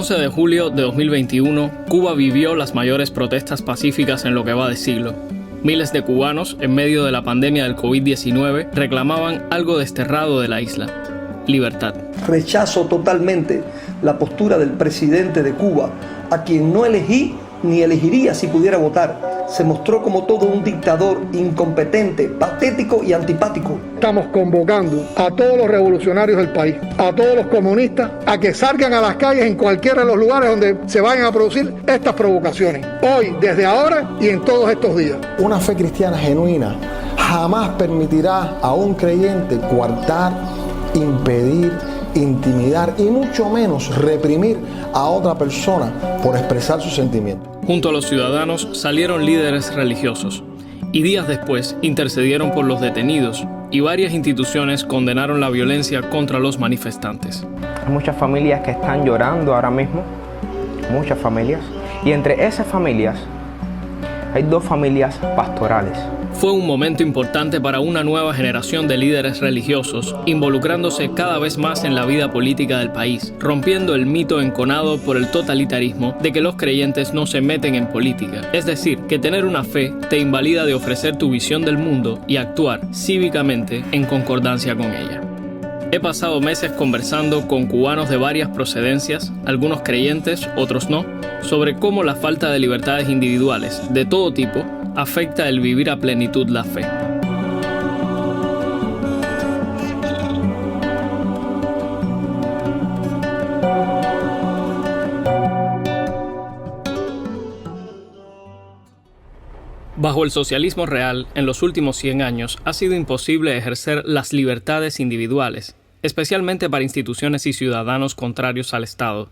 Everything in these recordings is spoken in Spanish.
11 de julio de 2021, Cuba vivió las mayores protestas pacíficas en lo que va de siglo. Miles de cubanos, en medio de la pandemia del COVID-19, reclamaban algo desterrado de la isla: libertad. Rechazo totalmente la postura del presidente de Cuba, a quien no elegí ni elegiría si pudiera votar. Se mostró como todo un dictador incompetente, patético y antipático. Estamos convocando a todos los revolucionarios del país, a todos los comunistas, a que salgan a las calles en cualquiera de los lugares donde se vayan a producir estas provocaciones. Hoy, desde ahora y en todos estos días. Una fe cristiana genuina jamás permitirá a un creyente coartar, impedir, intimidar y mucho menos reprimir a otra persona por expresar sus sentimientos. Junto a los ciudadanos salieron líderes religiosos y días después intercedieron por los detenidos, y varias instituciones condenaron la violencia contra los manifestantes. Hay muchas familias que están llorando ahora mismo, muchas familias, y entre esas familias hay 2 familias pastorales. Fue un momento importante para una nueva generación de líderes religiosos, involucrándose cada vez más en la vida política del país, rompiendo el mito enconado por el totalitarismo de que los creyentes no se meten en política. Es decir, que tener una fe te invalida de ofrecer tu visión del mundo y actuar cívicamente en concordancia con ella. He pasado meses conversando con cubanos de varias procedencias, algunos creyentes, otros no, sobre cómo la falta de libertades individuales, de todo tipo, afecta el vivir a plenitud la fe. Bajo el socialismo real, en los últimos 100 años, ha sido imposible ejercer las libertades individuales, especialmente para instituciones y ciudadanos contrarios al Estado.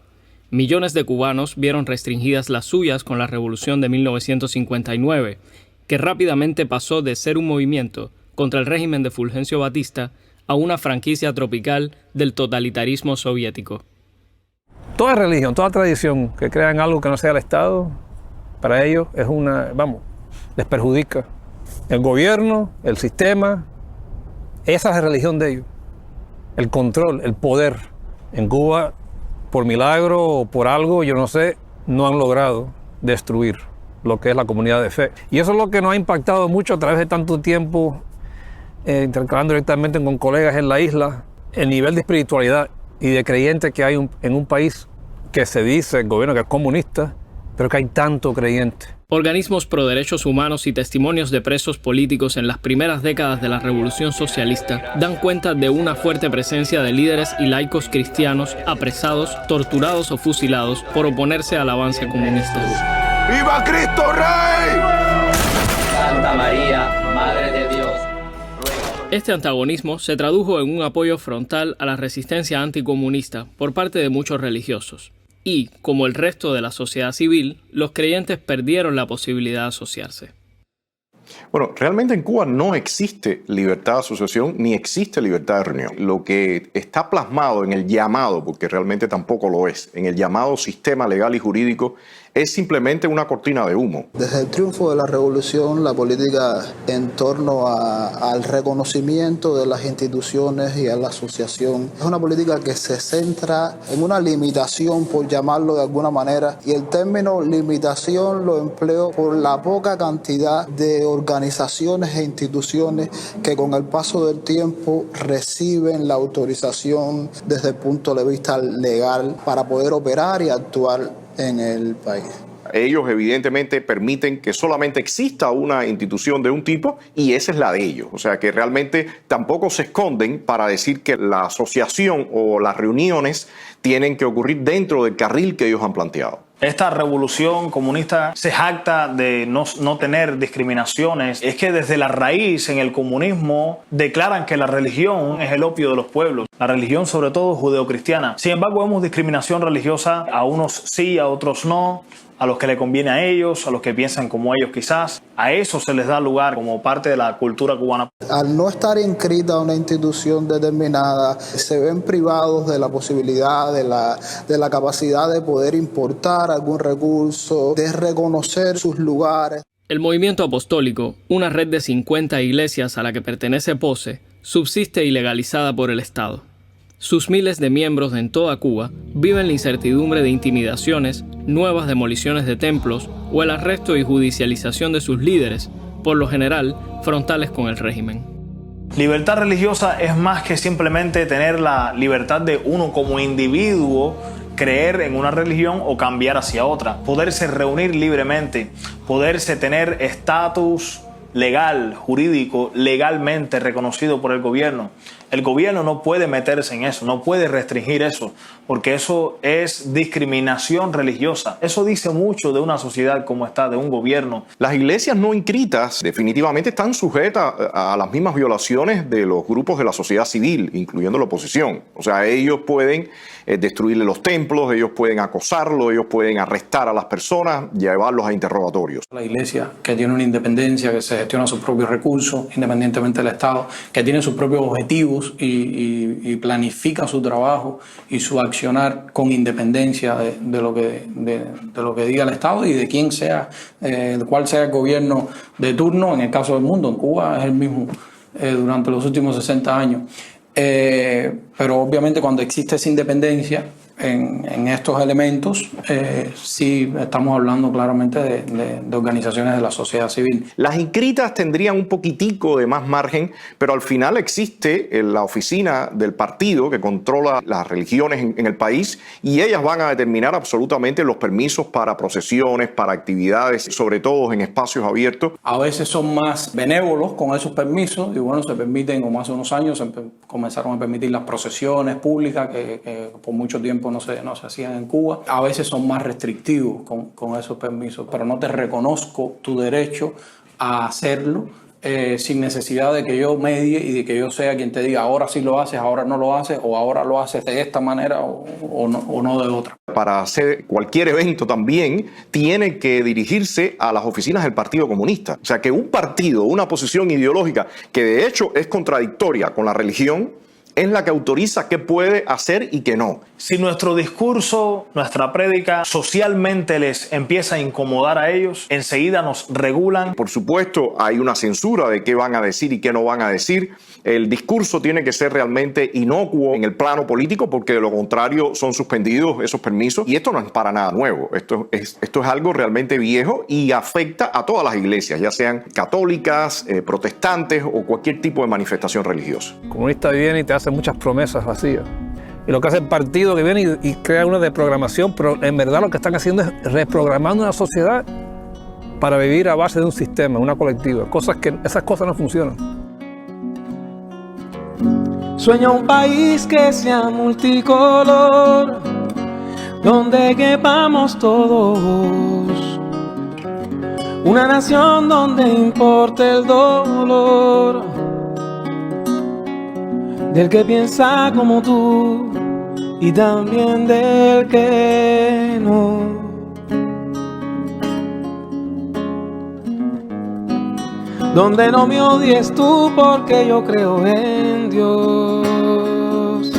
Millones de cubanos vieron restringidas las suyas con la Revolución de 1959, que rápidamente pasó de ser un movimiento contra el régimen de Fulgencio Batista a una franquicia tropical del totalitarismo soviético. Toda religión, toda tradición que crea en algo que no sea el Estado, para ellos es les perjudica. El gobierno, el sistema, esa es la religión de ellos. El control, el poder. En Cuba, por milagro o por algo, yo no sé, no han logrado destruir lo que es la comunidad de fe. Y eso es lo que nos ha impactado mucho a través de tanto tiempo, intercalando directamente con colegas en la isla, el nivel de espiritualidad y de creyente que hay en un país que se dice, el gobierno, que es comunista, pero que hay tanto creyente. Organismos pro derechos humanos y testimonios de presos políticos en las primeras décadas de la Revolución Socialista dan cuenta de una fuerte presencia de líderes y laicos cristianos apresados, torturados o fusilados por oponerse al avance comunista. ¡Viva Cristo Rey! Santa María, Madre de Dios. Este antagonismo se tradujo en un apoyo frontal a la resistencia anticomunista por parte de muchos religiosos. Y, como el resto de la sociedad civil, los creyentes perdieron la posibilidad de asociarse. Bueno, realmente en Cuba no existe libertad de asociación ni existe libertad de reunión. Lo que está plasmado en el llamado, porque realmente tampoco lo es, en el llamado sistema legal y jurídico, es simplemente una cortina de humo. Desde el triunfo de la revolución, la política en torno al reconocimiento de las instituciones y a la asociación es una política que se centra en una limitación, por llamarlo de alguna manera, y el término limitación lo empleo por la poca cantidad de organizaciones e instituciones que con el paso del tiempo reciben la autorización desde el punto de vista legal para poder operar y actuar en el país. Ellos evidentemente permiten que solamente exista una institución de un tipo y esa es la de ellos. O sea que realmente tampoco se esconden para decir que la asociación o las reuniones tienen que ocurrir dentro del carril que ellos han planteado. Esta revolución comunista se jacta de no tener discriminaciones. Es que desde la raíz en el comunismo declaran que la religión es el opio de los pueblos. La religión, sobre todo judeocristiana. Sin embargo, vemos discriminación religiosa. A unos sí, a otros no. A los que le conviene a ellos, a los que piensan como ellos quizás. A eso se les da lugar como parte de la cultura cubana. Al no estar inscrita a una institución determinada, se ven privados de la posibilidad, de la capacidad de poder importar algún recurso, de reconocer sus lugares. El movimiento apostólico, una red de 50 iglesias a la que pertenece POSE, subsiste ilegalizada por el Estado. sus miles de miembros en toda Cuba viven la incertidumbre de intimidaciones, nuevas demoliciones de templos o el arresto y judicialización de sus líderes, por lo general frontales con el régimen. Libertad religiosa es más que simplemente tener la libertad de uno como individuo creer en una religión o cambiar hacia otra, poderse reunir libremente, poderse tener estatus legal, jurídico, legalmente reconocido por el gobierno. El gobierno no puede meterse en eso, no puede restringir eso, porque eso es discriminación religiosa. Eso dice mucho de una sociedad como está, de un gobierno. Las iglesias no inscritas definitivamente están sujetas a las mismas violaciones de los grupos de la sociedad civil, incluyendo la oposición. O sea, ellos pueden destruirle los templos, ellos pueden acosarlos, ellos pueden arrestar a las personas, llevarlos a interrogatorios. La iglesia, que tiene una independencia, que se gestiona sus propios recursos, independientemente del Estado, que tiene sus propios objetivos y planifica su trabajo y su accionar con independencia de lo que diga el Estado y de quién sea, cuál sea el gobierno de turno. En el caso del mundo, en Cuba es el mismo durante los últimos 60 años. Pero obviamente cuando existe esa independencia en estos elementos, sí estamos hablando claramente de organizaciones de la sociedad civil. Las inscritas tendrían un poquitico de más margen, pero al final existe la oficina del partido que controla las religiones en el país y ellas van a determinar absolutamente los permisos para procesiones, para actividades, sobre todo en espacios abiertos. A veces son más benévolos con esos permisos y bueno, se permiten, como hace unos años, comenzaron a permitir las procesiones públicas que por mucho tiempo no se hacían en Cuba. A veces son más restrictivos con esos permisos, pero no te reconozco tu derecho a hacerlo sin necesidad de que yo medie y de que yo sea quien te diga ahora sí lo haces, ahora no lo haces, o ahora lo haces de esta manera o no de otra. Para hacer cualquier evento también tiene que dirigirse a las oficinas del Partido Comunista. O sea que un partido, una posición ideológica que de hecho es contradictoria con la religión, es la que autoriza qué puede hacer y qué no. Si nuestro discurso, nuestra prédica socialmente les empieza a incomodar a ellos, enseguida nos regulan. Por supuesto, hay una censura de qué van a decir y qué no van a decir. El discurso tiene que ser realmente inocuo en el plano político porque de lo contrario son suspendidos esos permisos. Y esto no es para nada nuevo. Esto es algo realmente viejo y afecta a todas las iglesias, ya sean católicas, protestantes o cualquier tipo de manifestación religiosa. El comunista viene y te hace muchas promesas vacías. Y lo que hace el partido que viene y crea una desprogramación, pero en verdad lo que están haciendo es reprogramando una sociedad para vivir a base de un sistema, una colectiva. Esas cosas no funcionan. Sueño un país que sea multicolor, donde quepamos todos. Una nación donde importe el dolor del que piensa como tú y también del que no. Donde no me odies tú porque yo creo en Dios,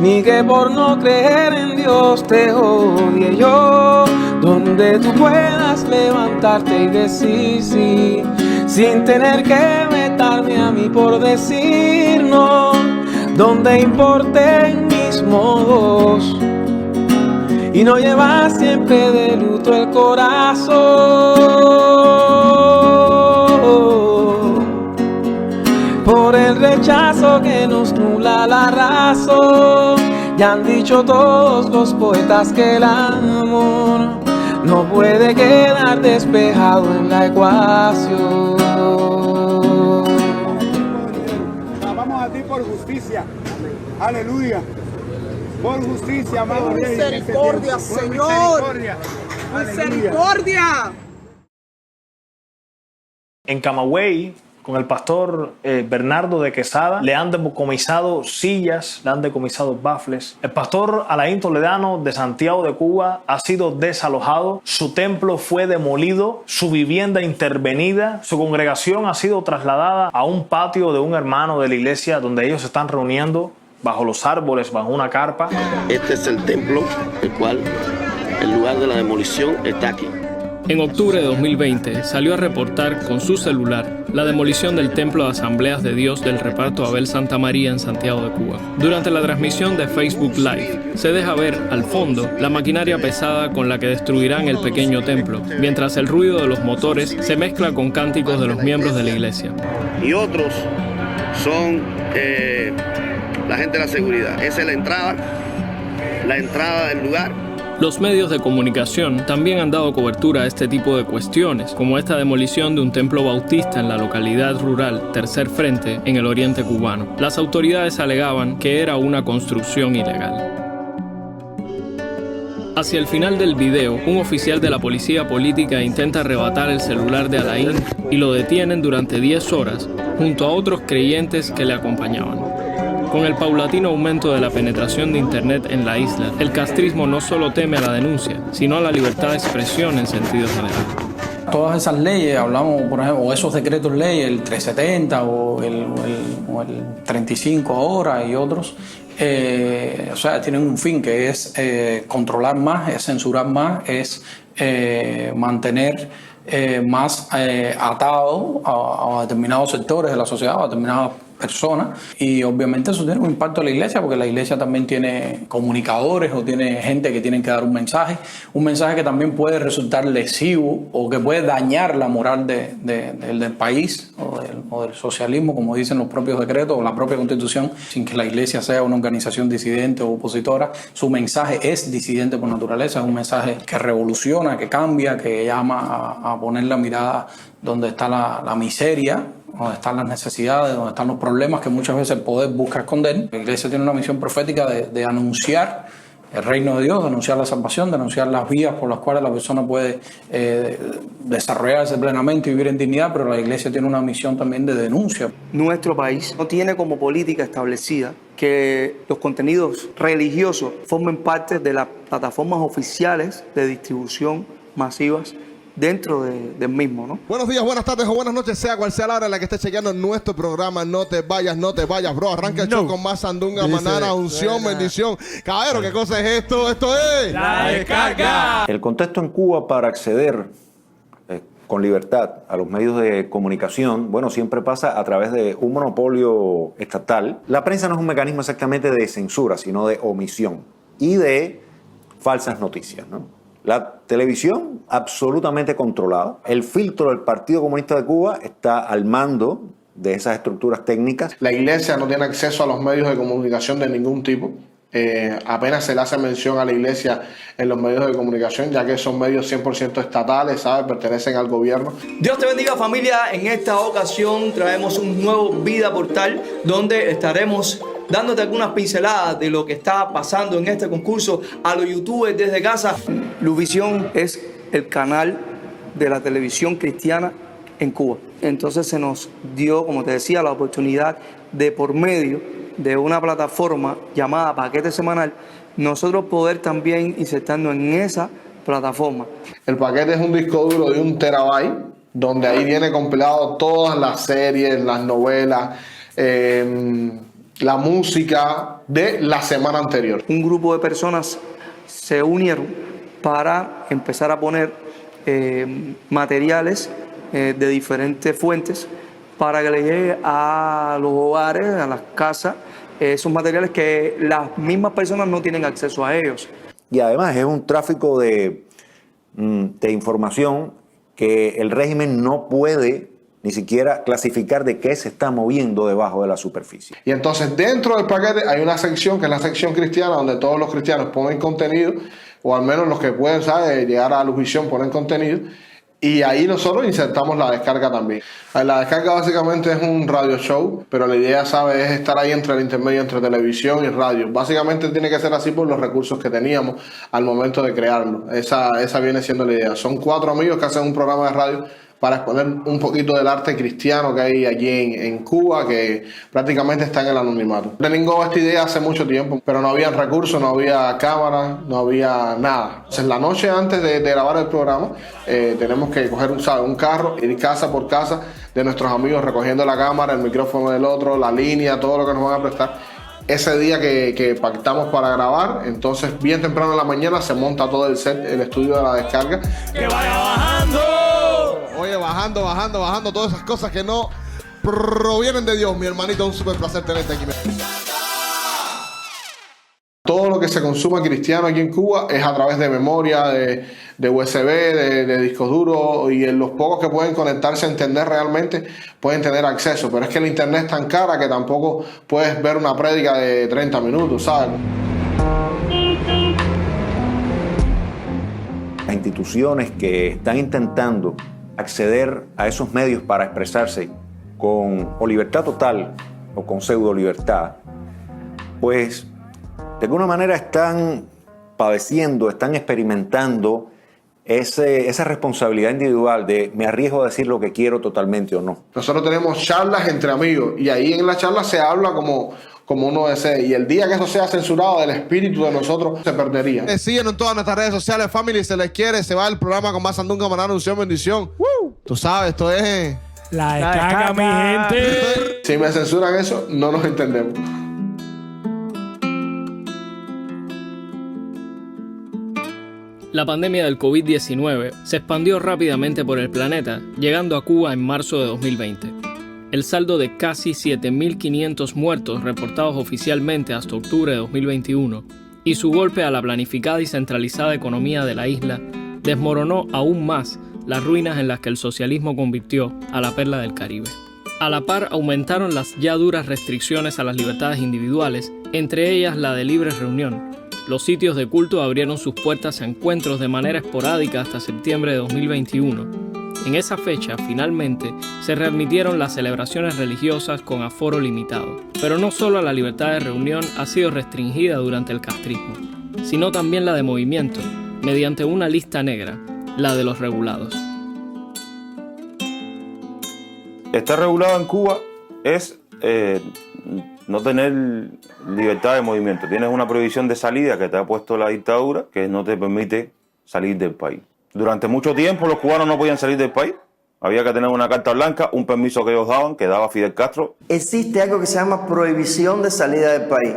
ni que por no creer en Dios te odie yo. Donde tú puedas levantarte y decir sí, sin tener que vetarme a mí por decir no. Donde importen mis modos y no llevas siempre de luto el corazón por el rechazo que nos nubla la razón. Ya han dicho todos los poetas que el amor no puede quedar despejado en la ecuación. Clamamos a ti por justicia. Aleluya. Por justicia, amado Rey. Misericordia, Señor. Misericordia. En Camagüey, con el pastor Bernardo de Quesada, le han decomisado sillas, le han decomisado bafles. El pastor Alain Toledano de Santiago de Cuba ha sido desalojado, su templo fue demolido, su vivienda intervenida, su congregación ha sido trasladada a un patio de un hermano de la iglesia donde ellos se están reuniendo bajo los árboles, bajo una carpa. Este es el templo, el cual el lugar de la demolición está aquí. En octubre de 2020 salió a reportar con su celular la demolición del Templo de Asambleas de Dios del Reparto Abel Santa María en Santiago de Cuba. Durante la transmisión de Facebook Live se deja ver al fondo la maquinaria pesada con la que destruirán el pequeño templo, mientras el ruido de los motores se mezcla con cánticos de los miembros de la iglesia. Y otros son la gente de la seguridad. Esa es la entrada del lugar. Los medios de comunicación también han dado cobertura a este tipo de cuestiones, como esta demolición de un templo bautista en la localidad rural Tercer Frente, en el oriente cubano. Las autoridades alegaban que era una construcción ilegal. Hacia el final del video, un oficial de la policía política intenta arrebatar el celular de Alain y lo detienen durante 10 horas, junto a otros creyentes que le acompañaban. Con el paulatino aumento de la penetración de Internet en la isla, el castrismo no solo teme a la denuncia, sino a la libertad de expresión en sentido general. Todas esas leyes, hablamos, por ejemplo, o esos decretos leyes, el 370 o el 35 ahora y otros, o sea, tienen un fin que es controlar más, es censurar más, es mantener más atado a determinados sectores de la sociedad, a determinadas personas, y obviamente eso tiene un impacto en la iglesia, porque la iglesia también tiene comunicadores o tiene gente que tienen que dar un mensaje que también puede resultar lesivo o que puede dañar la moral del país o del socialismo, como dicen los propios decretos o la propia Constitución. Sin que la iglesia sea una organización disidente o opositora, su mensaje es disidente por naturaleza, es un mensaje que revoluciona, que cambia, que llama a poner la mirada donde está la miseria, donde están las necesidades, donde están los problemas que muchas veces el poder busca esconder. La iglesia tiene una misión profética de anunciar el reino de Dios, de anunciar la salvación, de anunciar las vías por las cuales la persona puede desarrollarse plenamente y vivir en dignidad, pero la iglesia tiene una misión también de denuncia. Nuestro país no tiene como política establecida que los contenidos religiosos formen parte de las plataformas oficiales de distribución masivas dentro del mismo, ¿no? Buenos días, buenas tardes o buenas noches, sea cual sea la hora en la que estés chequeando nuestro programa. No te vayas, bro. Arranca el show con más sandunga, manana, unción, bendición. Caballero, ¿qué cosa es esto? Esto es La Descarga. El contexto en Cuba para acceder con libertad a los medios de comunicación, bueno, siempre pasa a través de un monopolio estatal. La prensa no es un mecanismo exactamente de censura, sino de omisión y de falsas noticias, ¿no? La televisión absolutamente controlada. El filtro del Partido Comunista de Cuba está al mando de esas estructuras técnicas. La iglesia no tiene acceso a los medios de comunicación de ningún tipo. Apenas se le hace mención a la iglesia en los medios de comunicación, ya que son medios 100% estatales, ¿sabes? Pertenecen al gobierno. Dios te bendiga, familia. En esta ocasión traemos un nuevo Vida Portal, donde estaremos dándote algunas pinceladas de lo que está pasando en este concurso a los youtubers desde casa. Luvisión es el canal de la televisión cristiana en Cuba. Entonces se nos dio, como te decía, la oportunidad de, por medio de una plataforma llamada Paquete Semanal, nosotros poder también insertarnos en esa plataforma. El paquete es un disco duro de 1 terabyte, donde ahí viene compilado todas las series, las novelas, la música de la semana anterior. Un grupo de personas se unieron para empezar a poner materiales de diferentes fuentes para que le llegue a los hogares, a las casas, esos materiales que las mismas personas no tienen acceso a ellos. Y además es un tráfico de información que el régimen no puede ni siquiera clasificar de qué se está moviendo debajo de la superficie. Y entonces dentro del paquete hay una sección que es la sección cristiana, donde todos los cristianos ponen contenido, o al menos los que pueden, ¿sabes?, llegar a Luvisión ponen contenido, y ahí nosotros insertamos la descarga también. La descarga básicamente es un radio show, pero la idea, ¿sabes?, es estar ahí entre el intermedio entre televisión y radio. Básicamente tiene que ser así por los recursos que teníamos al momento de crearlo. Esa viene siendo la idea. Son 4 amigos que hacen un programa de radio para exponer un poquito del arte cristiano que hay aquí en Cuba, que prácticamente está en el anonimato. Tengo esta idea hace mucho tiempo, pero no había recursos, no había cámaras, no había nada. Entonces, la noche antes de grabar el programa, tenemos que coger un carro, ir casa por casa de nuestros amigos, recogiendo la cámara, el micrófono del otro, la línea, todo lo que nos van a prestar. ese día que pactamos para grabar. Entonces bien temprano en la mañana se monta todo el set, el estudio de la descarga. ¡Que vaya bajando! Oye, bajando, todas esas cosas que no provienen de Dios, mi hermanito. Un súper placer tenerte aquí. Todo lo que se consuma cristiano aquí en Cuba es a través de memoria, de USB, de discos duros, y los pocos que pueden conectarse a entender realmente pueden tener acceso. Pero es que el internet es tan cara que tampoco puedes ver una prédica de 30 minutos, ¿sabes? Las instituciones que están intentando acceder a esos medios para expresarse con o libertad total o con pseudo libertad, pues de alguna manera están padeciendo, están experimentando esa responsabilidad individual de me arriesgo a decir lo que quiero totalmente o no. Nosotros tenemos charlas entre amigos y ahí en la charla se habla como uno desee, y el día que eso sea censurado, el espíritu de nosotros se perdería. Síguenos en todas nuestras redes sociales, family, se les quiere, se va el programa con más Sandunga, Maná, Unción, Bendición. Tú sabes, esto es... La descarga, mi gente. Si me censuran eso, no nos entendemos. La pandemia del COVID-19 se expandió rápidamente por el planeta, llegando a Cuba en marzo de 2020. El saldo de casi 7.500 muertos reportados oficialmente hasta octubre de 2021 y su golpe a la planificada y centralizada economía de la isla desmoronó aún más las ruinas en las que el socialismo convirtió a la perla del Caribe. A la par aumentaron las ya duras restricciones a las libertades individuales, entre ellas la de libre reunión. Los sitios de culto abrieron sus puertas a encuentros de manera esporádica hasta septiembre de 2021. En esa fecha, finalmente, se readmitieron las celebraciones religiosas con aforo limitado. Pero no solo la libertad de reunión ha sido restringida durante el castrismo, sino también la de movimiento, mediante una lista negra, la de los regulados. Estar regulado en Cuba es no tener libertad de movimiento. Tienes una prohibición de salida que te ha puesto la dictadura que no te permite salir del país. Durante mucho tiempo los cubanos no podían salir del país. Había que tener una carta blanca, un permiso que ellos daban, que daba Fidel Castro. Existe algo que se llama prohibición de salida del país.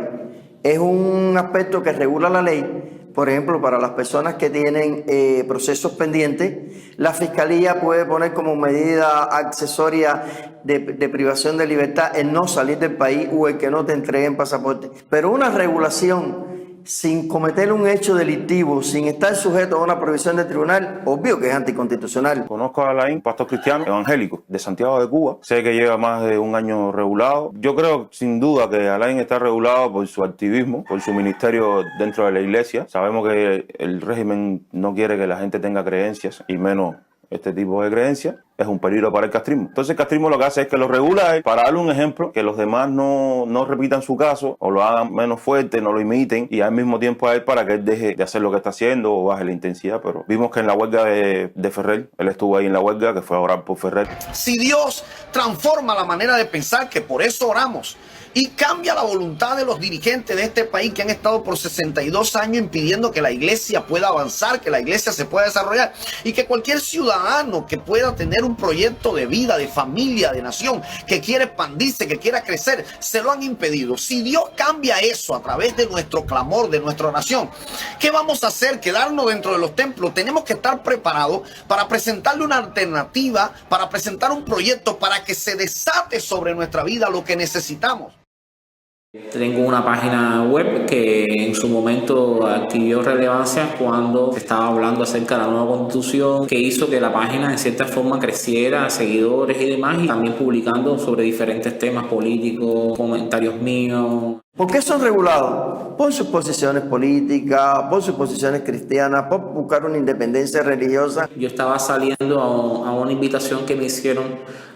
Es un aspecto que regula la ley. Por ejemplo, para las personas que tienen procesos pendientes, la Fiscalía puede poner como medida accesoria de privación de libertad el no salir del país o el que no te entreguen pasaporte. Pero una regulación sin cometer un hecho delictivo, sin estar sujeto a una prohibición del tribunal, obvio que es anticonstitucional. Conozco a Alain, pastor cristiano evangélico de Santiago de Cuba. Sé que lleva más de un año regulado. Yo creo sin duda que Alain está regulado por su activismo, por su ministerio dentro de la iglesia. Sabemos que el régimen no quiere que la gente tenga creencias y menos este tipo de creencias. Es un peligro para el castrismo. Entonces el castrismo lo que hace es que lo regula para darle un ejemplo, que los demás no repitan su caso o lo hagan menos fuerte, no lo imiten, y al mismo tiempo a él para que él deje de hacer lo que está haciendo o baje la intensidad. Pero vimos que en la huelga de Ferrer, él estuvo ahí en la huelga, que fue a orar por Ferrer. Si Dios transforma la manera de pensar, que por eso oramos, y cambia la voluntad de los dirigentes de este país que han estado por 62 años impidiendo que la iglesia pueda avanzar, que la iglesia se pueda desarrollar, y que cualquier ciudadano que pueda tener un proyecto de vida, de familia, de nación, que quiera expandirse, que quiera crecer, se lo han impedido. Si Dios cambia eso a través de nuestro clamor, de nuestra oración, ¿qué vamos a hacer? ¿Quedarnos dentro de los templos? Tenemos que estar preparados para presentarle una alternativa, para presentar un proyecto, para que se desate sobre nuestra vida lo que necesitamos. Tengo una página web que en su momento adquirió relevancia cuando se estaba hablando acerca de la nueva constitución, que hizo que la página en cierta forma creciera, seguidores y demás, y también publicando sobre diferentes temas políticos, comentarios míos. ¿Por qué son regulados? Por sus posiciones políticas, por sus posiciones cristianas, por buscar una independencia religiosa. Yo estaba saliendo a una invitación que me hicieron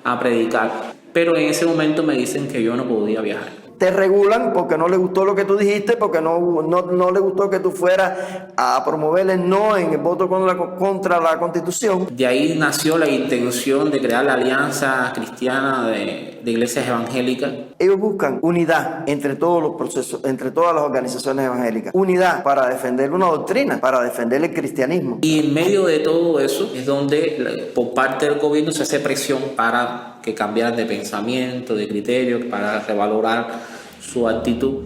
a predicar, pero en ese momento me dicen que yo no podía viajar. Te regulan porque no le gustó lo que tú dijiste, porque no le gustó que tú fueras a promover el no en el voto contra la Constitución. De ahí nació la intención de crear la Alianza Cristiana de Iglesias Evangélicas. Ellos buscan unidad entre todos los procesos, entre todas las organizaciones evangélicas. Unidad para defender una doctrina, para defender el cristianismo. Y en medio de todo eso es donde por parte del gobierno se hace presión para que cambiaran de pensamiento, de criterio, para revalorar su actitud.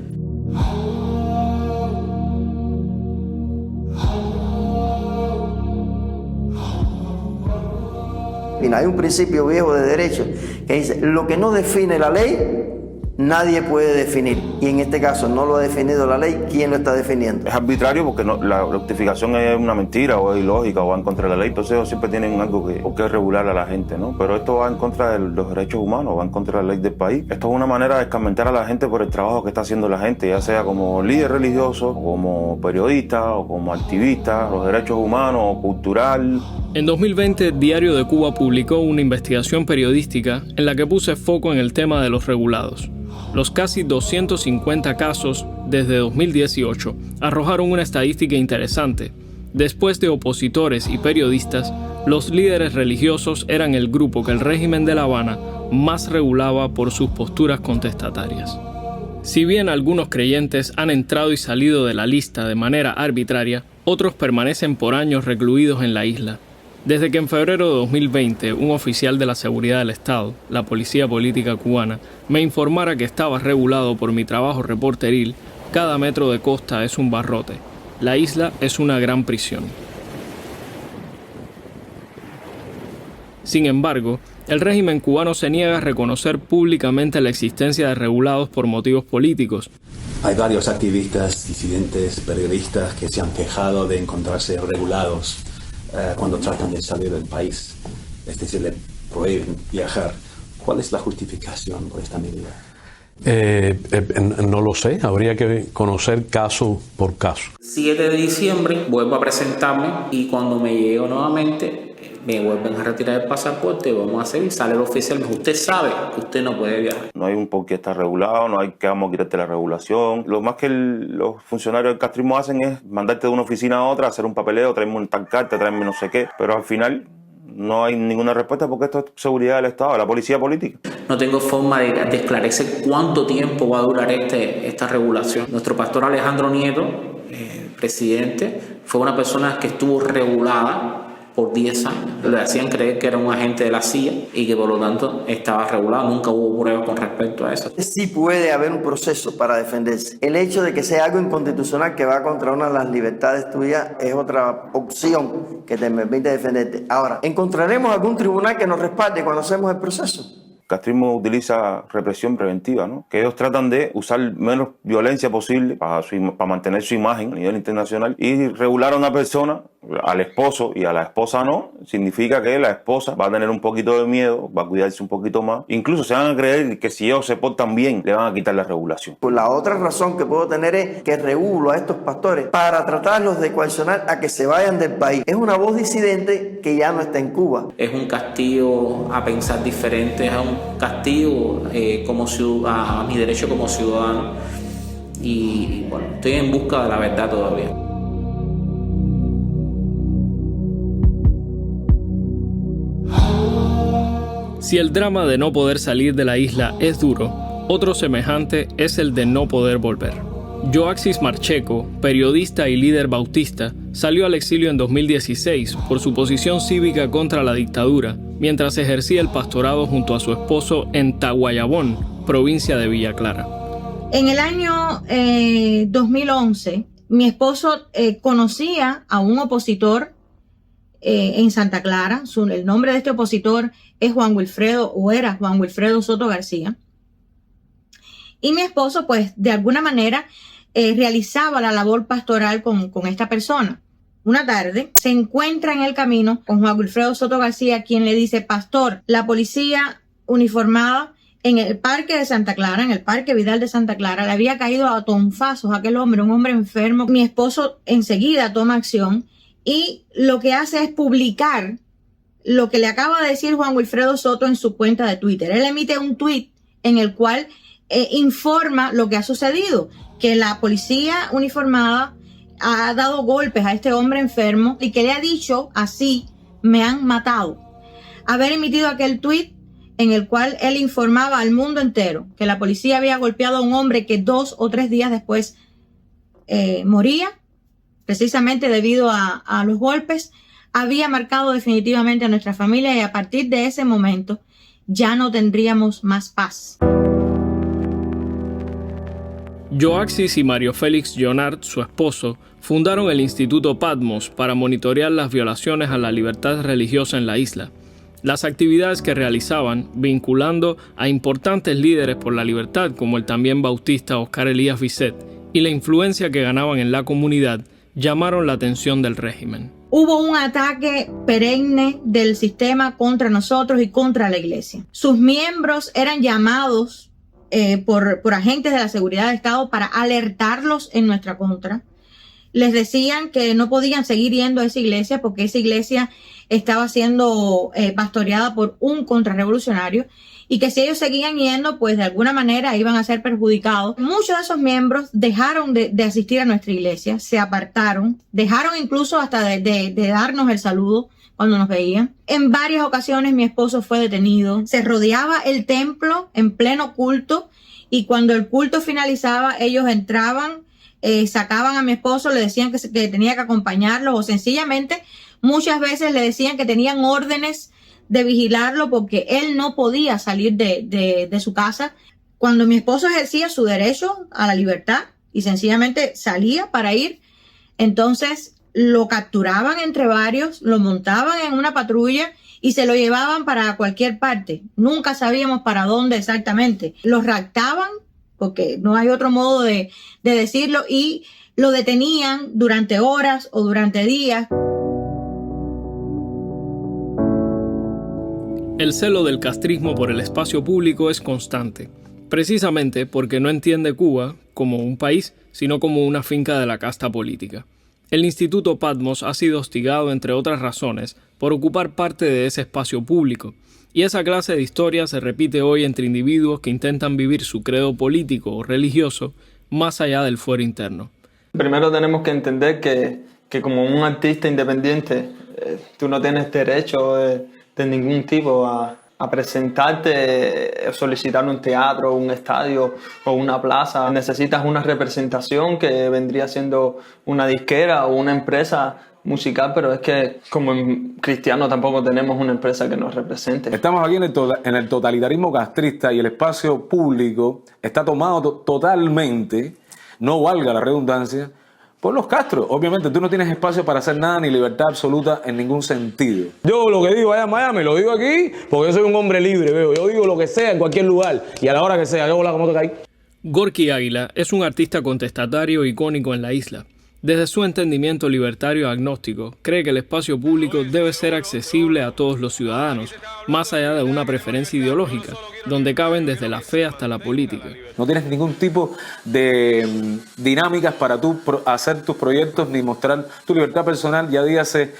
Mira, hay un principio viejo de derecho que dice, lo que no define la ley, nadie puede definir. Y en este caso no lo ha definido la ley, ¿quién lo está definiendo? Es arbitrario porque la rectificación es una mentira o es ilógica o va en contra de la ley. Entonces ellos siempre tienen algo que regular a la gente, ¿no? Pero esto va en contra de los derechos humanos, va en contra de la ley del país. Esto es una manera de escarmentar a la gente por el trabajo que está haciendo la gente, ya sea como líder religioso, o como periodista, o como activista, los derechos humanos, o cultural. En 2020, Diario de Cuba publicó una investigación periodística en la que puse foco en el tema de los regulados. Los casi 250 casos desde 2018 arrojaron una estadística interesante. Después de opositores y periodistas, los líderes religiosos eran el grupo que el régimen de La Habana más regulaba por sus posturas contestatarias. Si bien algunos creyentes han entrado y salido de la lista de manera arbitraria, otros permanecen por años recluidos en la isla. Desde que en febrero de 2020 un oficial de la seguridad del Estado, la Policía Política Cubana, me informara que estaba regulado por mi trabajo reporteril, cada metro de costa es un barrote. La isla es una gran prisión. Sin embargo, el régimen cubano se niega a reconocer públicamente la existencia de regulados por motivos políticos. Hay varios activistas, disidentes, periodistas que se han quejado de encontrarse regulados cuando tratan de salir del país, es decir, le prohíben viajar. ¿Cuál es la justificación por esta medida? No lo sé, habría que conocer caso por caso. 7 de diciembre vuelvo a presentarme y cuando me llego nuevamente me vuelven a retirar el pasaporte, vamos a hacer y sale el oficial, me dice, usted sabe que usted no puede viajar. No hay un por qué está regulado, no hay que vamos a quitarte la regulación. Lo más que los funcionarios del castrismo hacen es mandarte de una oficina a otra, hacer un papeleo, traerme un tancarte, traerme no sé qué, pero al final no hay ninguna respuesta porque esto es seguridad del Estado, la policía política. No tengo forma de esclarecer cuánto tiempo va a durar esta regulación. Nuestro pastor Alejandro Nieto, presidente, fue una persona que estuvo regulada por 10 años. Le hacían creer que era un agente de la CIA y que por lo tanto estaba regulado. Nunca hubo pruebas con respecto a eso. Sí puede haber un proceso para defenderse. El hecho de que sea algo inconstitucional que va contra una de las libertades tuyas es otra opción que te permite defenderte. Ahora, ¿encontraremos algún tribunal que nos respalde cuando hacemos el proceso? El castrismo utiliza represión preventiva, ¿no? Que ellos tratan de usar menos violencia posible para mantener su imagen a nivel internacional y regular a una persona, al esposo y a la esposa no, significa que la esposa va a tener un poquito de miedo, va a cuidarse un poquito más. Incluso se van a creer que si ellos se portan bien, le van a quitar la regulación. Pues la otra razón que puedo tener es que regulo a estos pastores para tratarlos de coaccionar a que se vayan del país. Es una voz disidente que ya no está en Cuba. Es un castigo a pensar diferente, es un castigo a mi derecho como ciudadano. Y bueno, estoy en busca de la verdad todavía. Si el drama de no poder salir de la isla es duro, otro semejante es el de no poder volver. Joaxis Marcheco, periodista y líder bautista, salió al exilio en 2016 por su posición cívica contra la dictadura, mientras ejercía el pastorado junto a su esposo en Tahuayabón, provincia de Villa Clara. En el año 2011, mi esposo conocía a un opositor en Santa Clara. El nombre de este opositor es Juan Wilfredo, o era Juan Wilfredo Soto García. Y mi esposo, pues, de alguna manera realizaba la labor pastoral con esta persona. Una tarde se encuentra en el camino con Juan Wilfredo Soto García, quien le dice: pastor, la policía uniformada en el parque de Santa Clara, en el parque Vidal de Santa Clara, le había caído a tonfazos a aquel hombre, un hombre enfermo. Mi esposo enseguida toma acción y lo que hace es publicar lo que le acaba de decir Juan Wilfredo Soto en su cuenta de Twitter. Él emite un tweet en el cual informa lo que ha sucedido, que la policía uniformada ha dado golpes a este hombre enfermo y que le ha dicho así: me han matado. Haber emitido aquel tweet en el cual él informaba al mundo entero que la policía había golpeado a un hombre que 2 o 3 días después moría, precisamente debido a los golpes, había marcado definitivamente a nuestra familia, y a partir de ese momento ya no tendríamos más paz. Joaxis y Mario Félix Jonard, su esposo, fundaron el Instituto Patmos para monitorear las violaciones a la libertad religiosa en la isla. Las actividades que realizaban, vinculando a importantes líderes por la libertad como el también bautista Oscar Elías Bisset, y la influencia que ganaban en la comunidad, llamaron la atención del régimen. Hubo un ataque perenne del sistema contra nosotros y contra la iglesia. Sus miembros eran llamados por agentes de la seguridad del Estado para alertarlos en nuestra contra. Les decían que no podían seguir yendo a esa iglesia porque esa iglesia estaba siendo pastoreada por un contrarrevolucionario y que si ellos seguían yendo, pues de alguna manera iban a ser perjudicados. Muchos de esos miembros dejaron de asistir a nuestra iglesia, se apartaron, dejaron incluso hasta de darnos el saludo cuando nos veían. En varias ocasiones mi esposo fue detenido. Se rodeaba el templo en pleno culto y cuando el culto finalizaba, ellos entraban, sacaban a mi esposo, le decían que tenía que acompañarlo o sencillamente muchas veces le decían que tenían órdenes de vigilarlo porque él no podía salir de su casa. Cuando mi esposo ejercía su derecho a la libertad y sencillamente salía para ir, entonces lo capturaban entre varios, lo montaban en una patrulla y se lo llevaban para cualquier parte. Nunca sabíamos para dónde exactamente. Lo raptaban, porque no hay otro modo de decirlo, y lo detenían durante horas o durante días. El celo del castrismo por el espacio público es constante, precisamente porque no entiende Cuba como un país, sino como una finca de la casta política. El Instituto Patmos ha sido hostigado, entre otras razones, por ocupar parte de ese espacio público, y esa clase de historia se repite hoy entre individuos que intentan vivir su credo político o religioso más allá del fuero interno. Primero tenemos que entender que como un artista independiente, tú no tienes derecho de ningún tipo a presentarte, solicitar un teatro, un estadio o una plaza. Necesitas una representación que vendría siendo una disquera o una empresa musical, pero es que como cristianos tampoco tenemos una empresa que nos represente. Estamos aquí en el totalitarismo castrista y el espacio público está tomado totalmente, no valga la redundancia, por los Castro. Obviamente tú no tienes espacio para hacer nada ni libertad absoluta en ningún sentido. Yo lo que digo allá en Miami lo digo aquí porque yo soy un hombre libre, veo. Yo digo lo que sea en cualquier lugar y a la hora que sea. Yo hola, ¿cómo te caí? Gorky Águila es un artista contestatario icónico en la isla. Desde su entendimiento libertario agnóstico, cree que el espacio público debe ser accesible a todos los ciudadanos, más allá de una preferencia ideológica, donde caben desde la fe hasta la política. No tienes ningún tipo de dinámicas para tú hacer tus proyectos ni mostrar tu libertad personal, ya dígase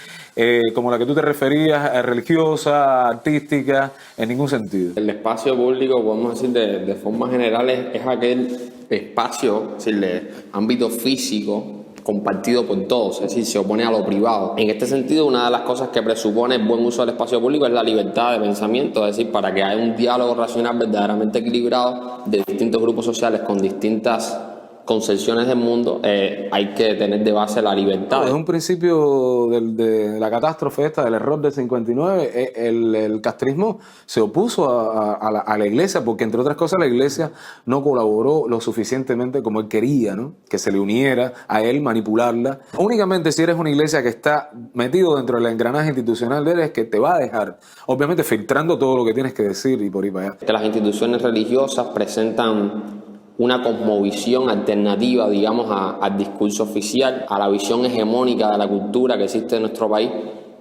como la que tú te referías, religiosa, artística, en ningún sentido. El espacio público, podemos decir de forma general, es aquel espacio, es decir, de ámbito físico, compartido por todos, es decir, se opone a lo privado. En este sentido, una de las cosas que presupone el buen uso del espacio público es la libertad de pensamiento, es decir, para que haya un diálogo racional verdaderamente equilibrado de distintos grupos sociales con distintas concepciones del mundo, hay que tener de base la libertad. Desde un principio de la catástrofe esta, del error del 59, el castrismo se opuso a la iglesia, porque entre otras cosas la iglesia no colaboró lo suficientemente como él quería, ¿no? Que se le uniera a él, manipularla. Únicamente si eres una iglesia que está metido dentro del engranaje institucional de él, es que te va a dejar, obviamente filtrando todo lo que tienes que decir y por ahí para allá. Que las instituciones religiosas presentan una cosmovisión alternativa, digamos, al discurso oficial, a la visión hegemónica de la cultura que existe en nuestro país,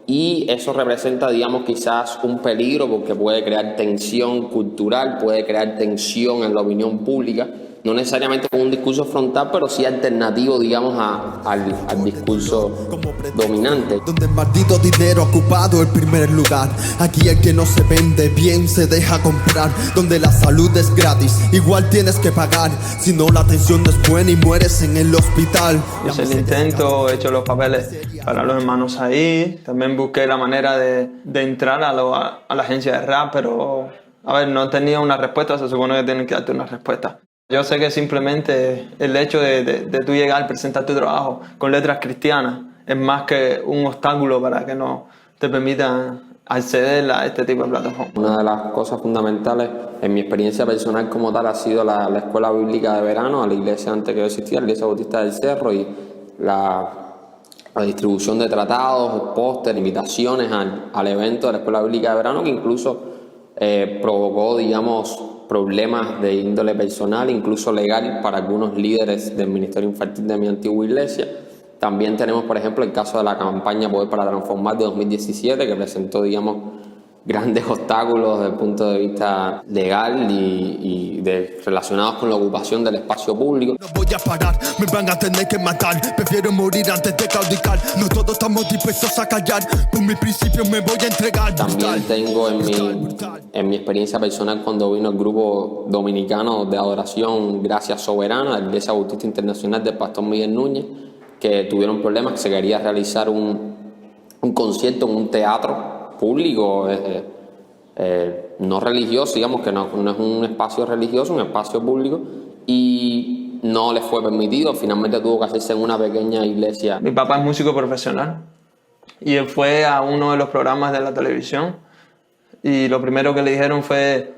y eso representa, digamos, quizás un peligro porque puede crear tensión cultural, puede crear tensión en la opinión pública, no necesariamente con un discurso frontal, pero sí alternativo, digamos, al discurso dominante. Donde el maldito dinero ha ocupado el primer lugar. Aquí el que no se vende bien se deja comprar. Donde la salud es gratis, igual tienes que pagar. Si no, la atención no es buena y mueres en el hospital. Hice el intento, he hecho los papeles para los hermanos ahí. También busqué la manera de entrar a la agencia de rap, pero a ver, no tenía una respuesta. Se supone que tienen que darte una respuesta. Yo sé que simplemente el hecho de tú llegar, presentar tu trabajo con letras cristianas es más que un obstáculo para que no te permitan acceder a este tipo de plataformas. Una de las cosas fundamentales en mi experiencia personal como tal ha sido la escuela bíblica de verano a la iglesia antes que yo existía, la iglesia bautista del Cerro, y la distribución de tratados, póster, invitaciones al evento de la Escuela Bíblica de Verano, que incluso provocó, digamos, problemas de índole personal, incluso legal, para algunos líderes del ministerio infantil de mi antigua iglesia. También tenemos, por ejemplo, el caso de la campaña Poder para Transformar de 2017, que presentó, digamos, grandes obstáculos desde el punto de vista legal y relacionados con la ocupación del espacio público. No voy a parar, me van a tener que matar. Prefiero morir antes de claudicar. No todos estamos dispuestos a callar. Por mis principios me voy a entregar. También tengo en mi experiencia personal cuando vino el grupo dominicano de adoración Gracia Soberana, la Iglesia Bautista Internacional del Pastor Miguel Núñez, que tuvieron problemas, que se quería realizar un concierto en un teatro público, no religioso, digamos que no es un espacio religioso, un espacio público, y no les fue permitido. Finalmente tuvo que hacerse en una pequeña iglesia. Mi papá es músico profesional y él fue a uno de los programas de la televisión y lo primero que le dijeron fue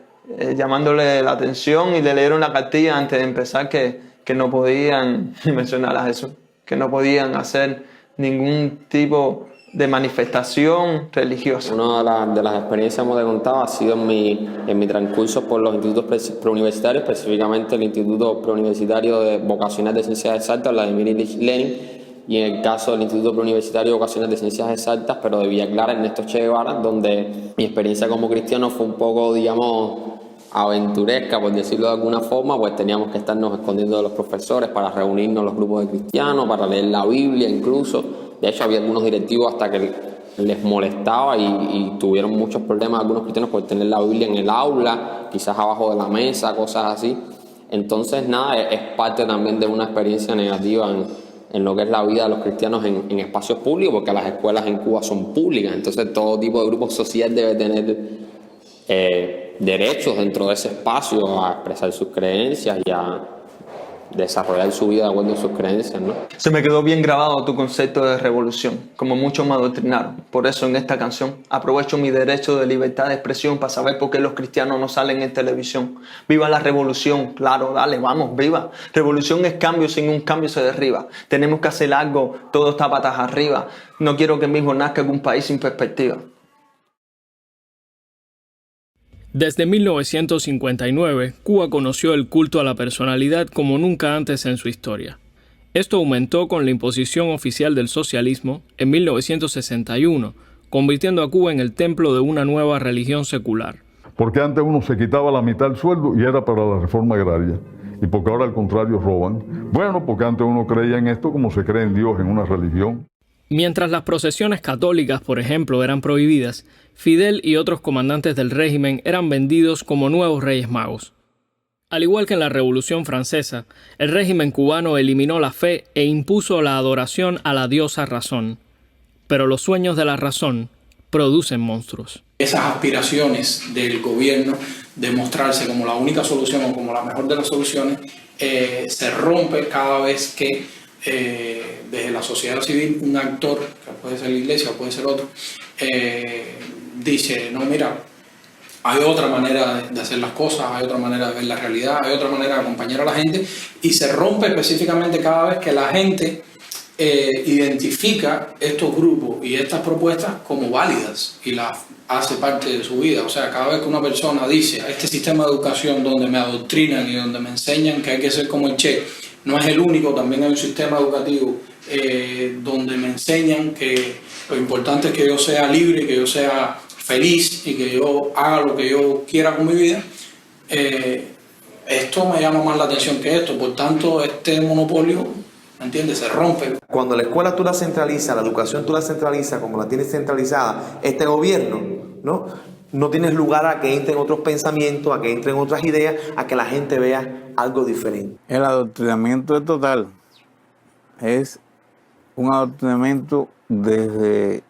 llamándole la atención, y le leyeron la cartilla antes de empezar que no podían mencionar a Jesús, que no podían hacer ningún tipo de manifestación religiosa. Una de las experiencias que te contaba ha sido en mi transcurso por los institutos preuniversitarios, específicamente el Instituto Preuniversitario de Vocacional de Ciencias Exactas, Vladimir Ilich Lenin, y en el caso del Instituto Preuniversitario de Vocacional de Ciencias Exactas, pero de Villa Clara, Ernesto Che Guevara, donde mi experiencia como cristiano fue un poco, digamos, aventuresca, por decirlo de alguna forma, pues teníamos que estarnos escondiendo de los profesores para reunirnos los grupos de cristianos, para leer la Biblia incluso. De hecho, había algunos directivos hasta que les molestaba y tuvieron muchos problemas algunos cristianos por tener la Biblia en el aula, quizás abajo de la mesa, cosas así. Entonces, nada, es parte también de una experiencia negativa en lo que es la vida de los cristianos en espacios públicos, porque las escuelas en Cuba son públicas. Entonces, todo tipo de grupo social debe tener derechos dentro de ese espacio a expresar sus creencias y a desarrollar su vida de acuerdo a sus creencias, ¿no? Se me quedó bien grabado tu concepto de revolución, como muchos me adoctrinaron. Por eso en esta canción aprovecho mi derecho de libertad de expresión para saber por qué los cristianos no salen en televisión. ¡Viva la revolución! Claro, dale, vamos, viva. Revolución es cambio, sin un cambio se derriba. Tenemos que hacer algo, todo está patas arriba. No quiero que mi hijo nazca en un país sin perspectiva. Desde 1959, Cuba conoció el culto a la personalidad como nunca antes en su historia. Esto aumentó con la imposición oficial del socialismo en 1961, convirtiendo a Cuba en el templo de una nueva religión secular. Porque antes uno se quitaba la mitad del sueldo y era para la reforma agraria, y porque ahora al contrario roban. Bueno, porque antes uno creía en esto como se cree en Dios, en una religión. Mientras las procesiones católicas, por ejemplo, eran prohibidas, Fidel y otros comandantes del régimen eran vendidos como nuevos reyes magos. Al igual que en la Revolución Francesa, el régimen cubano eliminó la fe e impuso la adoración a la diosa razón. Pero los sueños de la razón producen monstruos. Esas aspiraciones del gobierno de mostrarse como la única solución o como la mejor de las soluciones se rompe cada vez que desde la sociedad civil un actor, que puede ser la iglesia o puede ser otro, dice, no, mira, hay otra manera de hacer las cosas, hay otra manera de ver la realidad, hay otra manera de acompañar a la gente, y se rompe específicamente cada vez que la gente identifica estos grupos y estas propuestas como válidas y las hace parte de su vida. O sea, cada vez que una persona dice, este sistema de educación donde me adoctrinan y donde me enseñan que hay que ser como el Che, no es el único, también hay un sistema educativo donde me enseñan que lo importante es que yo sea libre, que yo sea feliz y que yo haga lo que yo quiera con mi vida. Esto me llama más la atención que esto, por tanto este monopolio, ¿me entiendes?, se rompe. Cuando la escuela tú la centralizas, la educación tú la centralizas como la tienes centralizada este gobierno, no tienes lugar a que entren otros pensamientos, a que entren otras ideas, a que la gente vea algo diferente. El adoctrinamiento es total. Es un adoctrinamiento desde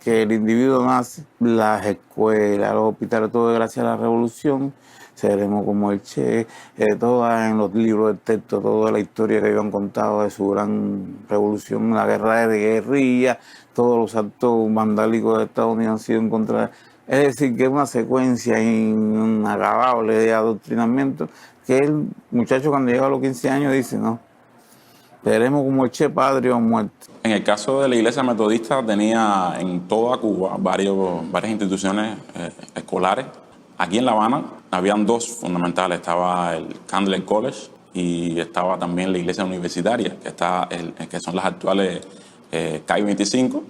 que el individuo nace. Las escuelas, los hospitales, todo gracias a la revolución. Seremos como el Che, todo en los libros de texto, toda la historia que ellos han contado de su gran revolución, la guerra de guerrilla, todos los actos vandálicos de Estados Unidos han sido en contra. Es decir, que es una secuencia inacabable de adoctrinamiento que el muchacho cuando llega a los 15 años dice, no, Veremos como el Che Padre o muerto. En el caso de la iglesia metodista tenía en toda Cuba varias instituciones escolares. Aquí en La Habana habían dos fundamentales, estaba el Candler College y estaba también la iglesia universitaria, que son las actuales CAI 25,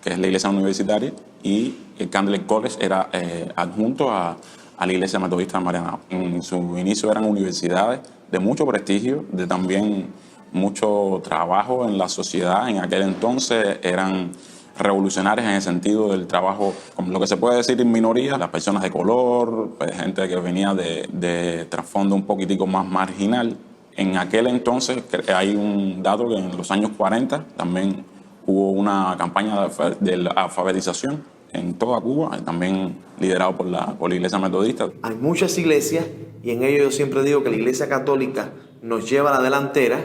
que es la iglesia universitaria, y el Candler College era adjunto a la iglesia metodista de Marianao. En su inicio eran universidades de mucho prestigio, de también mucho trabajo en la sociedad. En aquel entonces eran revolucionarios en el sentido del trabajo, como lo que se puede decir en minoría, las personas de color, pues, gente que venía de trasfondo un poquitico más marginal. En aquel entonces hay un dato que en los años 40 también hubo una campaña de alfabetización en toda Cuba, también liderado por la iglesia metodista. Hay muchas iglesias, y en ello yo siempre digo que la iglesia católica nos lleva a la delantera,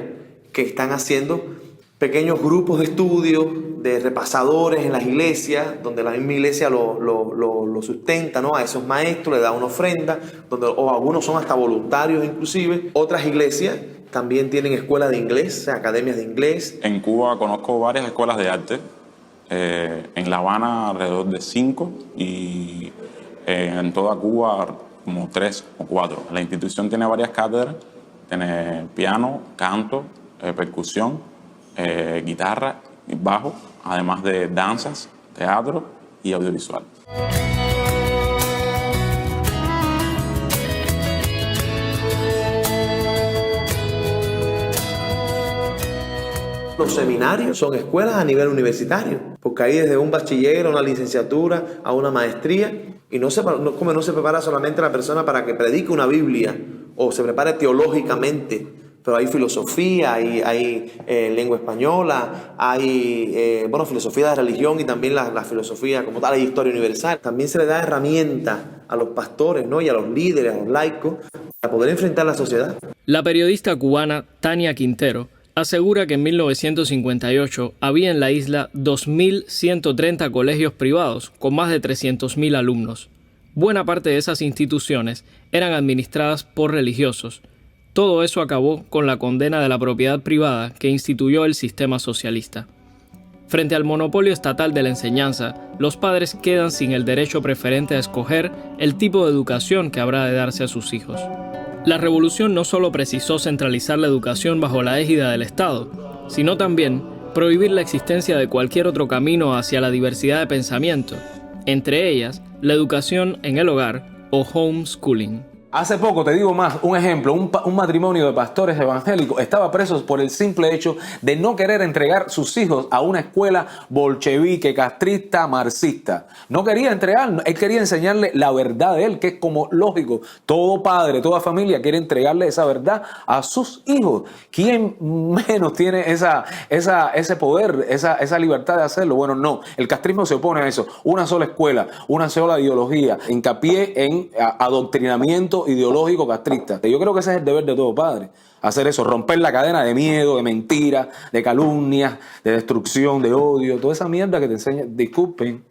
que están haciendo pequeños grupos de estudio, de repasadores en las iglesias, donde la misma iglesia lo sustenta, ¿no? A esos maestros, le da una ofrenda, o algunos son hasta voluntarios inclusive. Otras iglesias también tienen escuelas de inglés, o sea, academias de inglés. En Cuba conozco varias escuelas de arte, en La Habana alrededor de 5 y en toda Cuba como 3 o 4. La institución tiene varias cátedras, tiene piano, canto, percusión, guitarra y bajo, además de danzas, teatro y audiovisual. Los seminarios son escuelas a nivel universitario, porque hay desde un bachiller, una licenciatura, a una maestría, y no se prepara solamente la persona para que predique una Biblia o se prepare teológicamente, pero hay filosofía, hay lengua española, hay filosofía de religión y también la filosofía como tal, hay historia universal. También se le da herramientas a los pastores, ¿no? Y a los líderes, a los laicos, para poder enfrentar la sociedad. La periodista cubana Tania Quintero asegura que en 1958 había en la isla 2.130 colegios privados con más de 300.000 alumnos. Buena parte de esas instituciones eran administradas por religiosos. Todo eso acabó con la condena de la propiedad privada que instituyó el sistema socialista. Frente al monopolio estatal de la enseñanza, los padres quedan sin el derecho preferente a escoger el tipo de educación que habrá de darse a sus hijos. La revolución no solo precisó centralizar la educación bajo la égida del Estado, sino también prohibir la existencia de cualquier otro camino hacia la diversidad de pensamiento, entre ellas la educación en el hogar o homeschooling. Hace poco, te digo más, un ejemplo, un matrimonio de pastores evangélicos estaba preso por el simple hecho de no querer entregar sus hijos a una escuela bolchevique, castrista, marxista. No quería entregar, él quería enseñarle la verdad de él, que es como lógico. Todo padre, toda familia quiere entregarle esa verdad a sus hijos. ¿Quién menos tiene ese poder, esa libertad de hacerlo? Bueno, no, el castrismo se opone a eso. Una sola escuela, una sola ideología, hincapié en adoctrinamiento ideológico castrista. Yo creo que ese es el deber de todo padre, hacer eso, romper la cadena de miedo, de mentiras, de calumnias, de destrucción, de odio, toda esa mierda que te enseña, disculpen,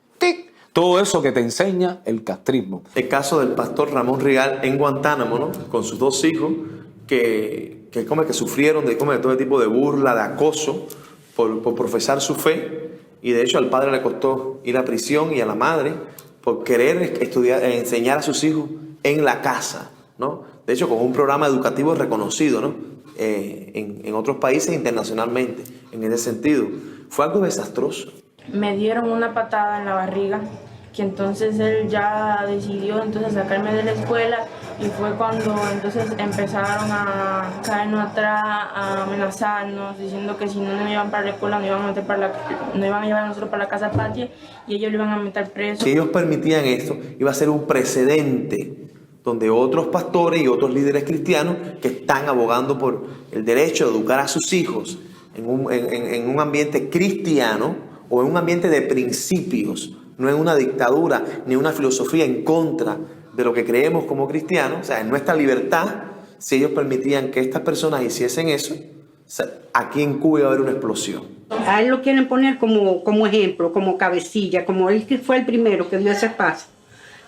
todo eso que te enseña el castrismo. El caso del pastor Ramón Rial en Guantánamo, ¿no? Con sus 2 hijos que sufrieron de todo tipo de burla, de acoso por profesar su fe, y de hecho al padre le costó ir a prisión y a la madre por querer enseñar a sus hijos en la casa, ¿no? De hecho, con un programa educativo reconocido, ¿no? En otros países internacionalmente, en ese sentido. Fue algo desastroso. Me dieron una patada en la barriga, que entonces él ya decidió entonces sacarme de la escuela, y fue cuando entonces empezaron a caernos atrás, a amenazarnos, diciendo que si no nos iban para la escuela, nos iban a llevar a nosotros para la casa patria y ellos lo iban a meter preso. Si ellos permitían esto, iba a ser un precedente donde otros pastores y otros líderes cristianos que están abogando por el derecho de educar a sus hijos en un ambiente cristiano o en un ambiente de principios, no en una dictadura ni una filosofía en contra de lo que creemos como cristianos, o sea, en nuestra libertad, si ellos permitían que estas personas hiciesen eso, o sea, aquí en Cuba iba a haber una explosión. A él lo quieren poner como ejemplo, como cabecilla, como él que fue el primero que dio ese paso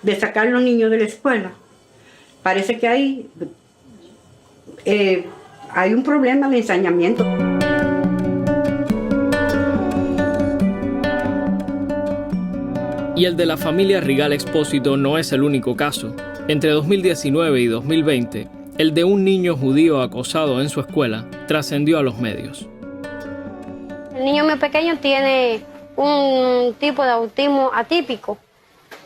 de sacar a los niños de la escuela. Parece que hay un problema de ensañamiento. Y el de la familia Rigal Expósito no es el único caso. Entre 2019 y 2020, el de un niño judío acosado en su escuela trascendió a los medios. El niño mío pequeño tiene un tipo de autismo atípico.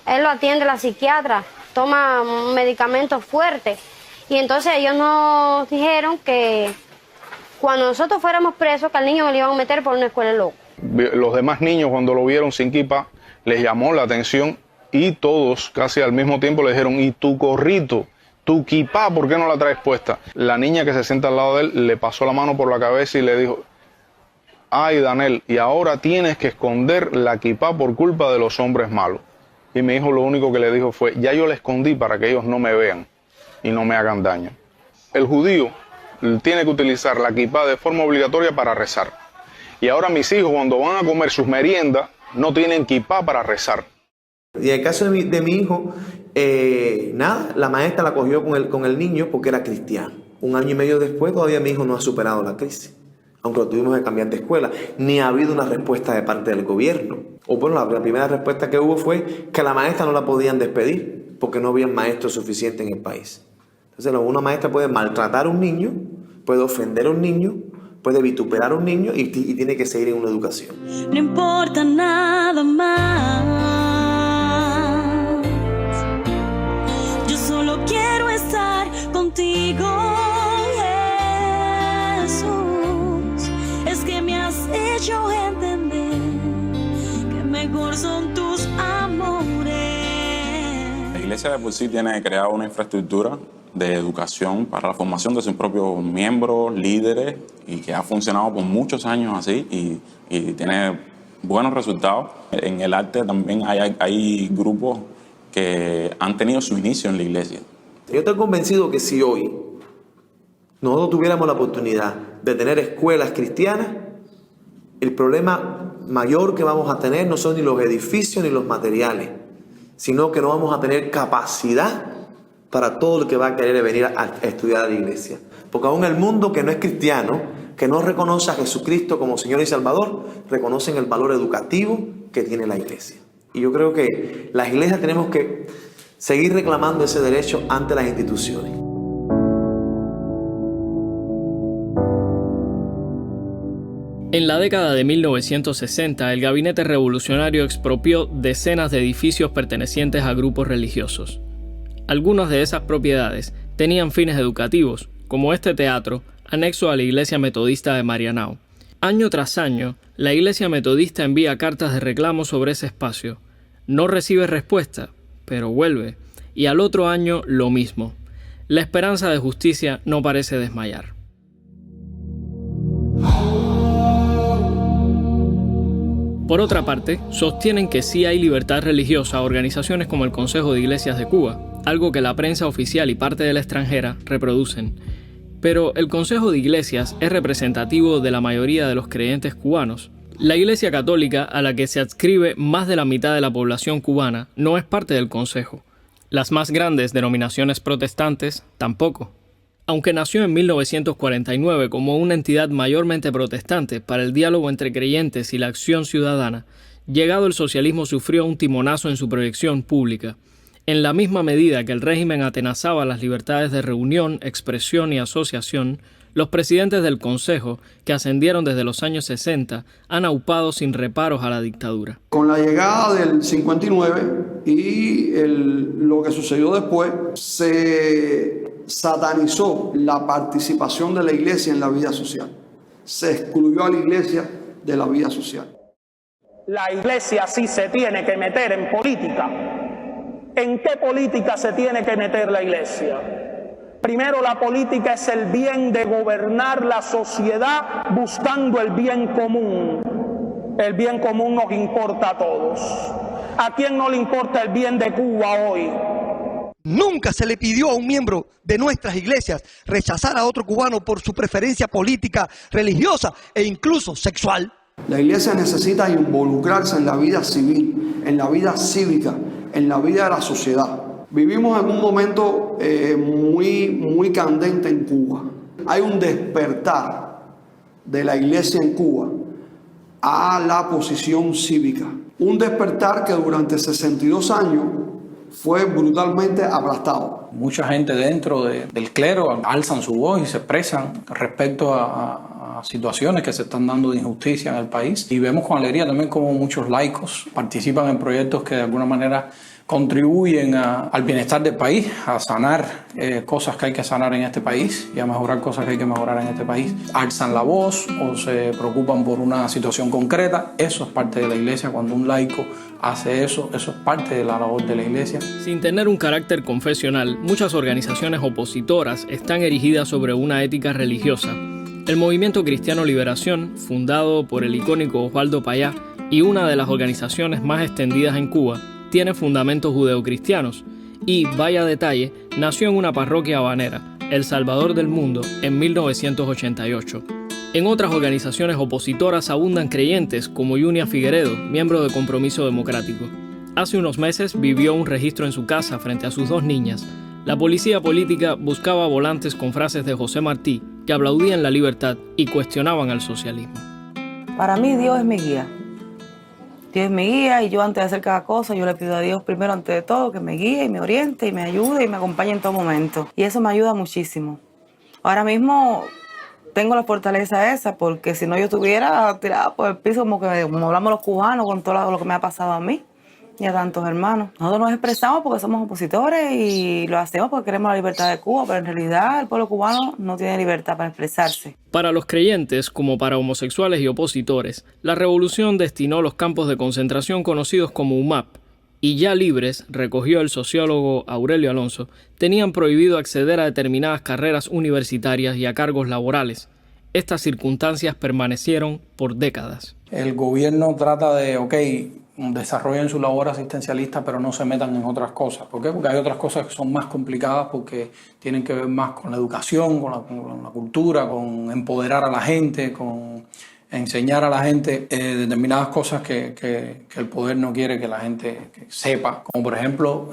Él lo atiende la psiquiatra, toma medicamentos fuertes. Y entonces ellos nos dijeron que cuando nosotros fuéramos presos, que al niño me lo iban a meter por una escuela loca. Los demás niños, cuando lo vieron sin kippah, les llamó la atención y todos casi al mismo tiempo le dijeron: ¿y tu gorrito, tu kippah, por qué no la traes puesta? La niña que se sienta al lado de él le pasó la mano por la cabeza y le dijo: ay, Danel, y ahora tienes que esconder la kippah por culpa de los hombres malos. Y mi hijo lo único que le dijo fue: ya yo la escondí para que ellos no me vean y no me hagan daño. El judío tiene que utilizar la kippah de forma obligatoria para rezar. Y ahora mis hijos, cuando van a comer sus meriendas, no tienen kippah para rezar. Y en el caso de mi hijo, nada, la maestra la cogió con el niño porque era cristiano. 1 año y medio después, todavía mi hijo no ha superado la crisis, aunque lo tuvimos que cambiar de escuela. Ni ha habido una respuesta de parte del gobierno. O bueno, la primera respuesta que hubo fue que la maestra no la podían despedir porque no había maestros suficientes en el país. Entonces, una maestra puede maltratar a un niño, puede ofender a un niño, puede vituperar a un niño y tiene que seguir en una educación. No importa nada más. Yo solo quiero estar contigo, Jesús. Es que me has hecho entender que mejor son tus amores. La iglesia de por sí tiene creada una infraestructura de educación para la formación de sus propios miembros, líderes, y que ha funcionado por muchos años así y tiene buenos resultados. En el arte también hay grupos que han tenido su inicio en la iglesia. Yo estoy convencido que si hoy nosotros tuviéramos la oportunidad de tener escuelas cristianas, el problema mayor que vamos a tener no son ni los edificios ni los materiales, sino que no vamos a tener capacidad para todo el que va a querer venir a estudiar a la iglesia. Porque aún el mundo que no es cristiano, que no reconoce a Jesucristo como Señor y Salvador, reconocen el valor educativo que tiene la iglesia. Y yo creo que las iglesias tenemos que seguir reclamando ese derecho ante las instituciones. En la década de 1960, el gabinete revolucionario expropió decenas de edificios pertenecientes a grupos religiosos. Algunas de esas propiedades tenían fines educativos, como este teatro, anexo a la Iglesia Metodista de Marianao. Año tras año, la Iglesia Metodista envía cartas de reclamo sobre ese espacio. No recibe respuesta, pero vuelve, y al otro año lo mismo. La esperanza de justicia no parece desmayar. Por otra parte, sostienen que sí hay libertad religiosa a organizaciones como el Consejo de Iglesias de Cuba, algo que la prensa oficial y parte de la extranjera reproducen. Pero el Consejo de Iglesias es representativo de la mayoría de los creyentes cubanos. La Iglesia Católica, a la que se adscribe más de la mitad de la población cubana, no es parte del Consejo. Las más grandes denominaciones protestantes tampoco. Aunque nació en 1949 como una entidad mayormente protestante para el diálogo entre creyentes y la acción ciudadana, llegado el socialismo sufrió un timonazo en su proyección pública. En la misma medida que el régimen atenazaba las libertades de reunión, expresión y asociación, los presidentes del Consejo, que ascendieron desde los años 60, han aupado sin reparos a la dictadura. Con la llegada del 59 y lo que sucedió después, se satanizó la participación de la iglesia en la vida social. Se excluyó a la iglesia de la vida social. La iglesia sí se tiene que meter en política. ¿En qué política se tiene que meter la iglesia? Primero, la política es el bien de gobernar la sociedad buscando el bien común. El bien común nos importa a todos. ¿A quién no le importa el bien de Cuba hoy? Nunca se le pidió a un miembro de nuestras iglesias rechazar a otro cubano por su preferencia política, religiosa e incluso sexual. La iglesia necesita involucrarse en la vida civil, en la vida cívica, en la vida de la sociedad. Vivimos en un momento muy candente en Cuba. Hay un despertar de la iglesia en Cuba a la posición cívica. Un despertar que durante 62 años fue brutalmente aplastado. Mucha gente dentro del clero alzan su voz y se expresan respecto a situaciones que se están dando de injusticia en el país. Y vemos con alegría también como muchos laicos participan en proyectos que de alguna manera contribuyen al bienestar del país, a sanar cosas que hay que sanar en este país y a mejorar cosas que hay que mejorar en este país. Alzan la voz o se preocupan por una situación concreta. Eso es parte de la iglesia. Cuando un laico hace eso, eso es parte de la labor de la iglesia. Sin tener un carácter confesional, muchas organizaciones opositoras están erigidas sobre una ética religiosa. El Movimiento Cristiano Liberación, fundado por el icónico Osvaldo Payá y una de las organizaciones más extendidas en Cuba, tiene fundamentos judeocristianos y, vaya detalle, nació en una parroquia habanera, El Salvador del Mundo, en 1988. En otras organizaciones opositoras abundan creyentes como Yunia Figueredo, miembro de Compromiso Democrático. Hace unos meses vivió un registro en su casa frente a sus 2 niñas. La policía política buscaba volantes con frases de José Martí que aplaudían la libertad y cuestionaban al socialismo. Para mí Dios es mi guía. Dios es mi guía y yo antes de hacer cada cosa, yo le pido a Dios primero antes de todo que me guíe y me oriente y me ayude y me acompañe en todo momento. Y eso me ayuda muchísimo. Ahora mismo tengo la fortaleza esa porque si no yo estuviera tirada por el piso como hablamos los cubanos con todo lo que me ha pasado a mí y a tantos hermanos. Nosotros nos expresamos porque somos opositores y lo hacemos porque queremos la libertad de Cuba, pero en realidad el pueblo cubano no tiene libertad para expresarse. Para los creyentes, como para homosexuales y opositores, la revolución destinó los campos de concentración conocidos como UMAP, y ya libres, recogió el sociólogo Aurelio Alonso, tenían prohibido acceder a determinadas carreras universitarias y a cargos laborales. Estas circunstancias permanecieron por décadas. El gobierno trata de, desarrollen su labor asistencialista, pero no se metan en otras cosas. ¿Por qué? Porque hay otras cosas que son más complicadas porque tienen que ver más con la educación, con la cultura, con empoderar a la gente, con enseñar a la gente determinadas cosas que el poder no quiere que la gente sepa. Como por ejemplo,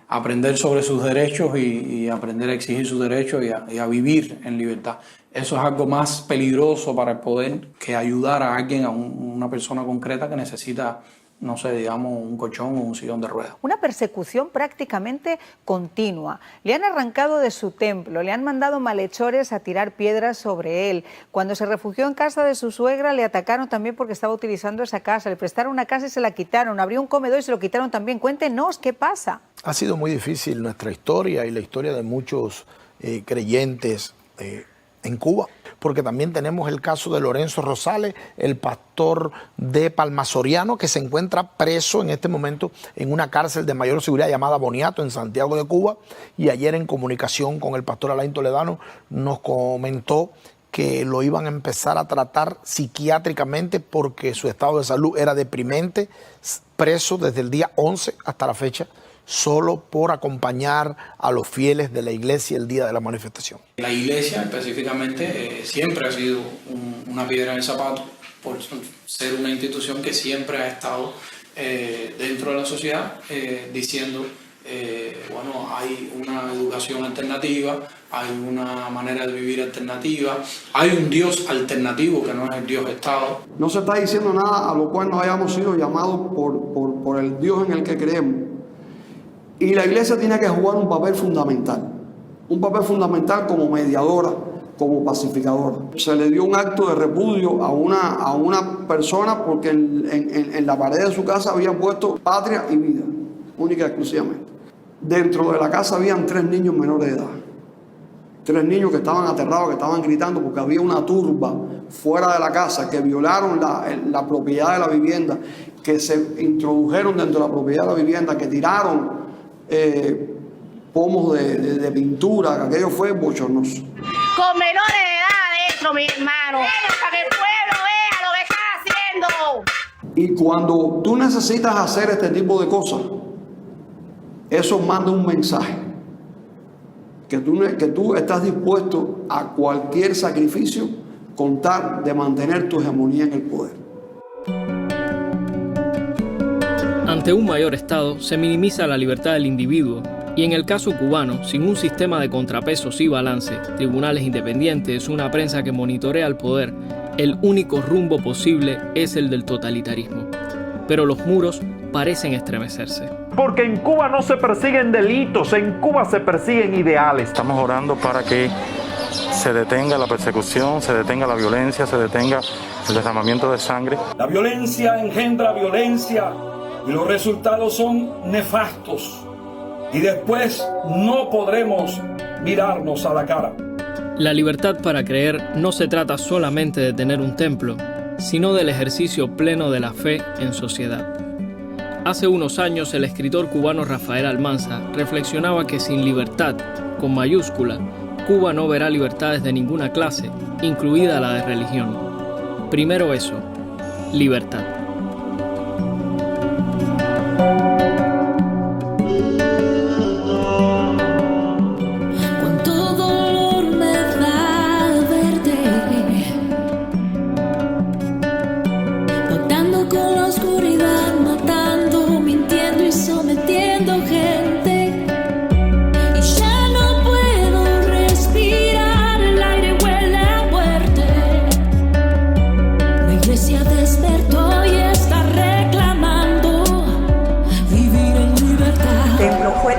aprender sobre sus derechos y aprender a exigir sus derechos y a vivir en libertad. Eso es algo más peligroso para el poder que ayudar a alguien, a una persona concreta que necesita, no sé, digamos, un colchón o un sillón de ruedas. Una persecución prácticamente continua. Le han arrancado de su templo, le han mandado malhechores a tirar piedras sobre él. Cuando se refugió en casa de su suegra, le atacaron también porque estaba utilizando esa casa. Le prestaron una casa y se la quitaron. Abrió un comedor y se lo quitaron también. Cuéntenos, ¿qué pasa? Ha sido muy difícil nuestra historia y la historia de muchos creyentes en Cuba, porque también tenemos el caso de Lorenzo Rosales, el pastor de Palma Soriano, que se encuentra preso en este momento en una cárcel de mayor seguridad llamada Boniato en Santiago de Cuba, y ayer en comunicación con el pastor Alain Toledano nos comentó que lo iban a empezar a tratar psiquiátricamente porque su estado de salud era deprimente, preso desde el día 11 hasta la fecha, solo por acompañar a los fieles de la iglesia el día de la manifestación. La iglesia específicamente siempre ha sido una piedra en el zapato por ser una institución que siempre ha estado dentro de la sociedad diciendo, bueno, hay una educación alternativa, hay una manera de vivir alternativa, hay un Dios alternativo que no es el Dios Estado. No se está diciendo nada a lo cual no hayamos sido llamados por el Dios en el que creemos. Y la iglesia tiene que jugar un papel fundamental como mediadora, como pacificadora. Se le dio un acto de repudio a una persona porque en la pared de su casa habían puesto patria y vida, única y exclusivamente. Dentro de la casa habían 3 niños menores de edad. 3 niños que estaban aterrados, que estaban gritando porque había una turba fuera de la casa, que violaron la propiedad de la vivienda, que se introdujeron dentro de la propiedad de la vivienda, que tiraron pomos de pintura, que aquello fue bochornoso. Con menores de edad adentro, mi hermano, para que el pueblo vea lo que está haciendo. Y cuando tú necesitas hacer este tipo de cosas, eso manda un mensaje, que tú estás dispuesto a cualquier sacrificio con tal de mantener tu hegemonía en el poder. Ante un mayor Estado se minimiza la libertad del individuo y en el caso cubano, sin un sistema de contrapesos y balance, tribunales independientes, una prensa que monitorea el poder, el único rumbo posible es el del totalitarismo. pero los muros parecen estremecerse. Porque en Cuba no se persiguen delitos, en Cuba se persiguen ideales. Estamos orando para que se detenga la persecución, se detenga la violencia, se detenga el derramamiento de sangre. La violencia engendra violencia y los resultados son nefastos. Y después no podremos mirarnos a la cara. La libertad para creer no se trata solamente de tener un templo, sino del ejercicio pleno de la fe en sociedad. Hace unos años el escritor cubano Rafael Almanza reflexionaba que sin libertad, con mayúscula, Cuba no verá libertades de ninguna clase, incluida la de religión. Primero eso, libertad.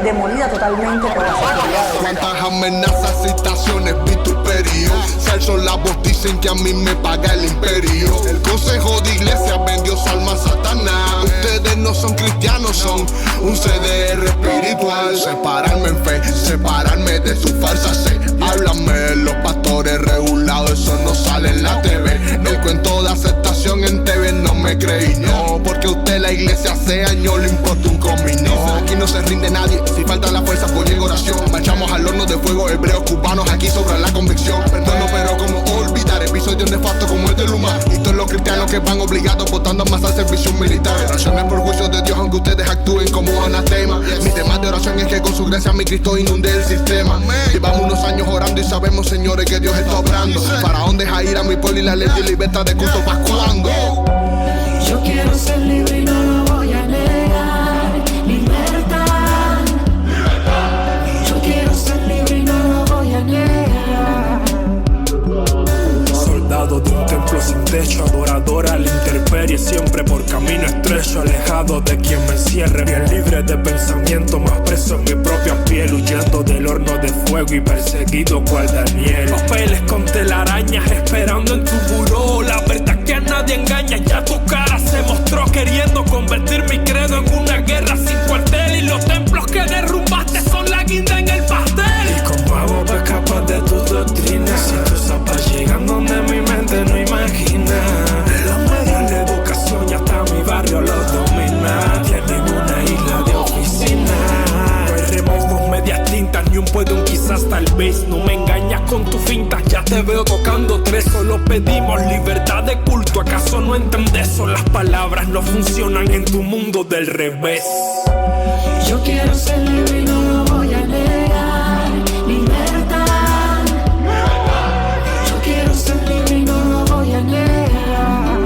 Demolida totalmente por las autoridades. Cuántas amenazas, citaciones, vituperio. Celso la voz dicen que a mí me paga el imperio. El consejo de iglesia vendió su alma a Satanás. Ustedes no son cristianos, son un CDR espiritual. Separarme en fe, separarme de su falsa fe. Háblame, los pastores regulados, eso no sale en la TV. El cuento de aceptación en TV no me creí, no. Porque usted la iglesia hace años le importa un comino. Aquí no se rinde nadie, si falta la fuerza por en oración. Marchamos al horno de fuego, hebreos cubanos, aquí sobra la convicción. Perdono, pero como olvidar episodios nefastos como el de Luma. Y todos los cristianos que van obligados votando más al servicio militar. Oraciones por juicio de Dios, aunque ustedes actúen como anatema. Mi tema de oración es que con su gracia mi Cristo inunde el sistema. Llevamos unos años orando y sabemos, señores, que Dios está obrando. ¿Para dónde es ir a mi pueblo y la ley de libertad de culto para cuándo? Yo quiero ser libre y no lo voy a negar. Libertad. Yo quiero ser libre y no lo voy a negar. Soldado de un templo sin techo, adorador a la intemperie, siempre por camino estrecho, alejado de quien me encierre. Bien libre de pensamiento, más preso en mi propia piel, huyendo del horno de fuego y perseguido cual Daniel. Papeles con telarañas esperando en tu buró, la verdad que a nadie engaña, ya tu cara se mostró, queriendo convertir mi credo en una guerra sin cuartel. Y los templos que derrumbaste son la guinda en el pastel. ¿Y cómo hago para escapar de tu doctrina? Si tú zapas llegan donde mi mente no imagina. De los medios, la educación y hasta mi barrio lo domina. Tienen una isla de oficina. No hay remojos, medias tintas, ni un puede, un quizás, tal vez. No me engañas con tu finta, ya te veo tocando tres. Solo pedimos libertad de culto, ¿acaso no entendés? Son las palabras no funcionan en tu mundo del revés. Yo quiero ser libre y no lo voy a negar. Libertad. Yo quiero ser libre y no lo voy a negar.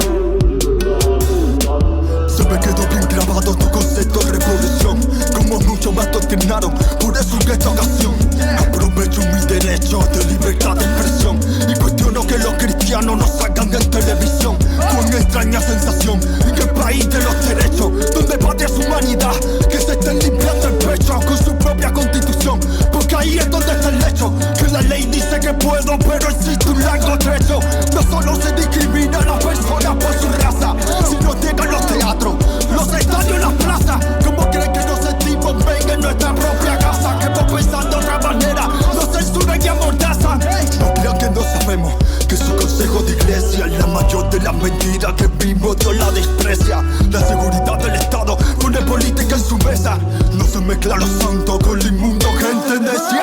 Se me quedó bien grabado tu concepto de revolución. Como muchos me adoctrinaron, por eso en esta ocasión aprovecho mi derecho de libertad de expresión y cuestiono que los cristianos nos salgan en televisión. Con extraña sensación en el país de los derechos, donde patria es humanidad, que se estén limpiando el pecho con su propia constitución. Porque ahí es donde está el hecho, que la ley dice que puedo, pero existe un largo trecho. No solo se discrimina a las personas por su raza, sino llegan los teatros, los estadios, las plazas. ¿Cómo creen que nos sentimos bien en nuestra propia casa? Que por pensar de otra manera nos censuran y amordazan. No crean que no sabemos que su consejo de iglesia es la mayor de las mentiras, que mismo Dios la desprecia. La seguridad del Estado pone política en su mesa. No se mezcla lo santo con lo inmundo, gente necia.